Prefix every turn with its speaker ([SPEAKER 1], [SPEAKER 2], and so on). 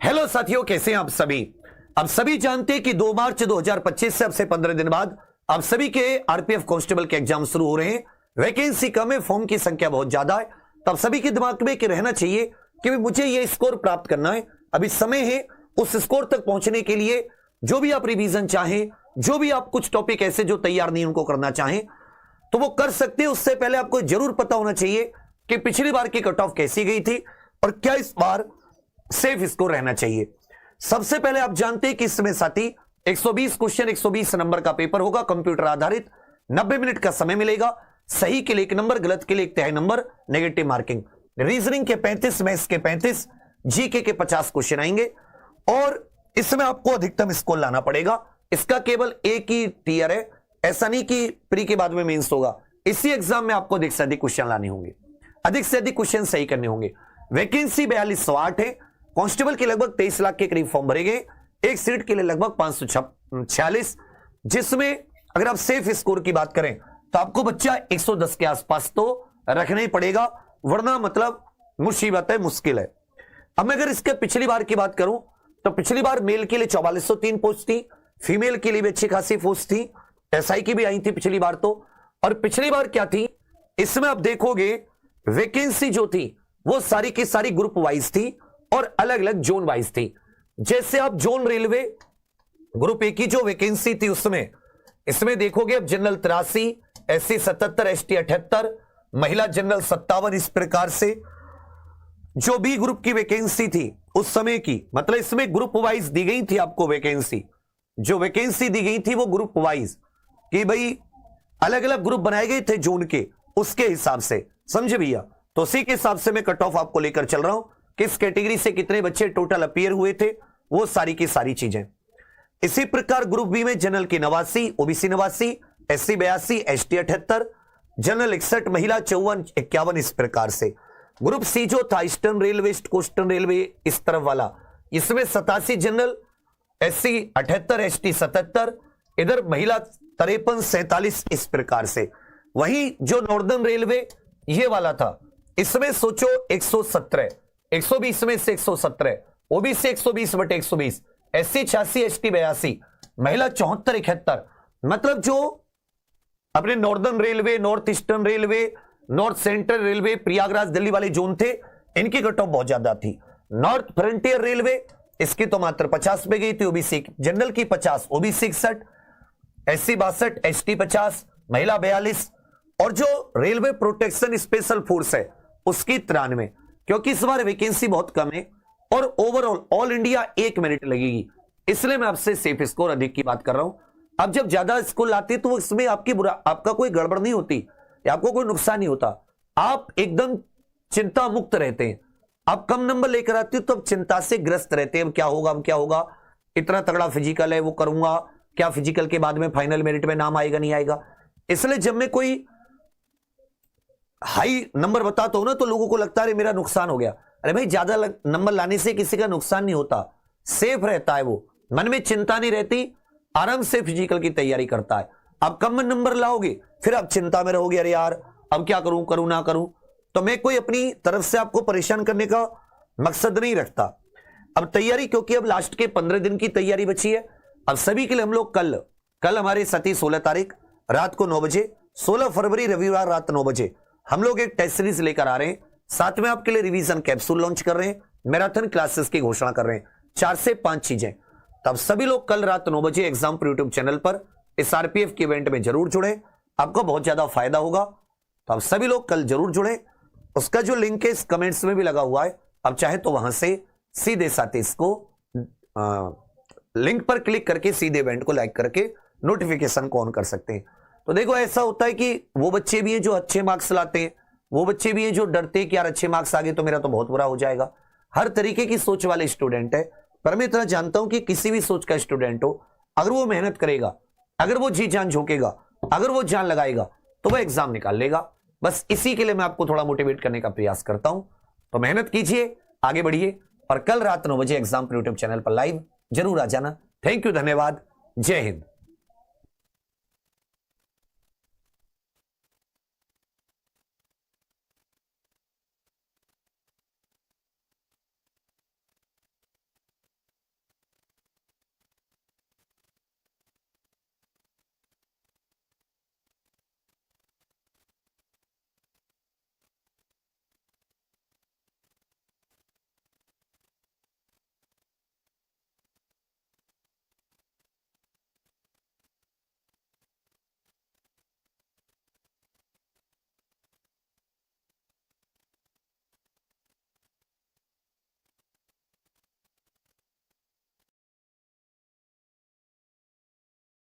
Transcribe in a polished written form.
[SPEAKER 1] Hello साथियों, कैसे हैं आप सभी। आप सभी जानते हैं कि 2 मार्च 2025 से अब से 15 दिन बाद आप सभी के आरपीएफ कांस्टेबल के एग्जाम शुरू हो रहे हैं। वैकेंसी कम है, फॉर्म की संख्या बहुत ज्यादा है, तब सभी के दिमाग में रहना चाहिए कि मुझे ये स्कोर प्राप्त करना है। अभी समय है उस स्कोर तक पहुंचने के लिए। जो भी आप रिवीजन चाहें, जो भी आप कुछ टॉपिक ऐसे जो तैयार नहीं उनको करना चाहें तो वो कर सकते हैं। उससे पहले आपको जरूर पता होना चाहिए कि पिछली बार की कट ऑफ कैसी गई थी और क्या इस बार सेफ स्कोर रहना चाहिए। सबसे पहले आप जानते हैं कि इसमें साथी 120 क्वेश्चन 120 नंबर का पेपर होगा, कंप्यूटर आधारित। 90 मिनट का समय मिलेगा। सही के लिए 1 नंबर, गलत के लिए 1 तिहाई नंबर, नेगेटिव मार्किंग। रीजनिंग के 35, मैथ्स के 35, जीके के 50 क्वेश्चन आएंगे और इसमें आपको अधिकतम स्कोर लाना पड़ेगा। इसका केवल एक ही टीयर है, ऐसा नहीं कि प्री के बाद में मेंस होगा। इसी एग्जाम में आपको अधिक से अधिक क्वेश्चन लाने होंगे, अधिक से अधिक क्वेश्चन सही करने होंगे। वैकेंसी 4208 है। कांस्टेबल के लगभग 23 लाख के करीब फॉर्म भरे गए, एक सीट के लिए लगभग 546, जिसमें अगर आप सेफ स्कोर की बात करें तो आपको बच्चा 110 के आसपास तो रखना ही पड़ेगा, वरना मतलब मुसीबत है, मुश्किल है। अब मैं अगर इसके पिछली बार की बात करूं तो पिछली बार मेल के लिए 4403 पोस्ट थी, फीमेल के लिए भी अच्छी खासी पोस्ट थी, एसआई की भी आई थी पिछली बार तो। और पिछली बार क्या थी, इसमें आप देखोगे वैकेंसी जो थी वो सारी की सारी ग्रुप वाइज थी और अलग अलग जोन वाइज थी। जैसे आप जोन रेलवे ग्रुप ए की जो वैकेंसी थी उसमें इसमें देखोगे अब जनरल 83, एससी 77, एसटी 78, महिला जनरल 57, इस प्रकार से जो बी ग्रुप की वैकेंसी थी उस समय की, मतलब इसमें ग्रुप वाइज दी गई थी आपको वैकेंसी। जो वैकेंसी दी गई थी वो ग्रुप वाइज कि भाई अलग अलग ग्रुप बनाए गए थे जोन के, उसके हिसाब से, समझे भैया। तो उसी के हिसाब से मैं कट ऑफ आपको लेकर चल रहा हूं, किस कैटेगरी से कितने बच्चे टोटल अपीयर हुए थे, वो सारी की सारी चीजें। इसी प्रकार ग्रुप बी में जनरल की 89, ओबीसी 89, एससी 82, एसटी 78, जनरल 61, महिला 54, 51, इस प्रकार से। ग्रुप सी जो था ईस्टर्न रेलवे, ईस्ट कोस्टर्न रेलवे, इस तरफ वाला, इसमें 87 जनरल, एससी 78, एसटी 77, इधर महिला 53, 47, इस प्रकार से। वहीं जो नॉर्दर्न रेलवे ये वाला था, इसमें सोचो 117, 120 में से 117, ओबीसी 120/120, एससी 86, एसटी 82, महिला 74, 71। मतलब जो अपने northern railway, north eastern railway, north central railway, Prayagraj Delhi वाले जोन थे, इनकी कट ऑफ बहुत ज्यादा थी। नॉर्थ फ्रंटियर रेलवे, इसकी तो मात्र 50 पे गई थी, ओबीसी जनरल की 50, ओबीसी 61, एससी 62, एसटी 50, महिला 42, और जो रेलवे प्रोटेक्शन स्पेशल फोर्स है उसकी 93, क्योंकि इस बार वैकेंसी बहुत कम है और ओवरऑल ऑल इंडिया 1 मिनट लगेगी, इसलिए मैं आपसे सेफ स्कोर अधिक की बात कर रहा हूं। अब जब ज्यादा स्कोर लाते तो इसमें आपका कोई गड़बड़ नहीं होती या आपको कोई नुकसान नहीं होता, आप एकदम चिंता मुक्त रहते हैं। आप कम नंबर लेकर आते हो तो अब चिंता से ग्रस्त रहते हैं, क्या होगा, क्या होगा, इतना तगड़ा फिजिकल है, वो करूंगा क्या, फिजिकल के बाद में फाइनल मेरिट में नाम आएगा नहीं आएगा। इसलिए जब मैं कोई हाई नंबर बताता हूं ना तो लोगों को लगता है मेरा नुकसान हो गया। अरे भाई, ज्यादा नंबर लाने से किसी का नुकसान नहीं होता, सेफ रहता है, वो मन में चिंता नहीं रहती, आराम से फिजिकल की तैयारी करता है। आप कम नंबर लाओगे फिर आप चिंता में रहोगे, अरे यार अब क्या करूं, करूं ना करूं। तो मैं कोई अपनी तरफ से आपको परेशान करने का मकसद नहीं रखता। अब तैयारी, क्योंकि अब लास्ट के 15 दिन की तैयारी बची है। अब सभी के लिए हम लोग कल हमारे साथी 16 तारीख रात को 9 बजे, 16 फरवरी रविवार रात 9 बजे हम लोग एक टेस्ट सीरीज लेकर आ रहे हैं। साथ में आपके लिए रिवीजन कैप्सूल लॉन्च कर रहे हैं, मैराथन क्लासेस की घोषणा कर रहे हैं, 4 से 5 चीजें। तब सभी लोग कल रात 9 बजे एग्जाम पर यूट्यूब चैनल पर इस आरपीएफ के इवेंट में जरूर जुड़े, आपको बहुत ज्यादा फायदा होगा। तो आप सभी लोग कल जरूर जुड़े। उसका जो लिंक है इस कमेंट्स में भी लगा हुआ है, आप चाहे तो वहां से सीधे साथ इसको लिंक पर क्लिक करके सीधे इवेंट को लाइक करके नोटिफिकेशन को ऑन कर सकते हैं। तो देखो, ऐसा होता है कि वो बच्चे भी हैं जो अच्छे मार्क्स लाते हैं, वो बच्चे भी हैं जो डरते हैं कि यार अच्छे मार्क्स आ गए तो मेरा तो बहुत बुरा हो जाएगा। हर तरीके की सोच वाले स्टूडेंट है, पर मैं इतना जानता हूं कि किसी भी सोच का स्टूडेंट हो, अगर वो मेहनत करेगा, अगर वो जी जान झोंकेगा, अगर वो जान लगाएगा तो वो एग्जाम निकाल लेगा। बस इसी के लिए मैं आपको थोड़ा मोटिवेट करने का प्रयास करता हूं। तो मेहनत कीजिए, आगे बढ़िए और कल रात 9 बजे एग्जाम यूट्यूब चैनल पर लाइव जरूर आ जाना। थैंक यू, धन्यवाद, जय हिंद।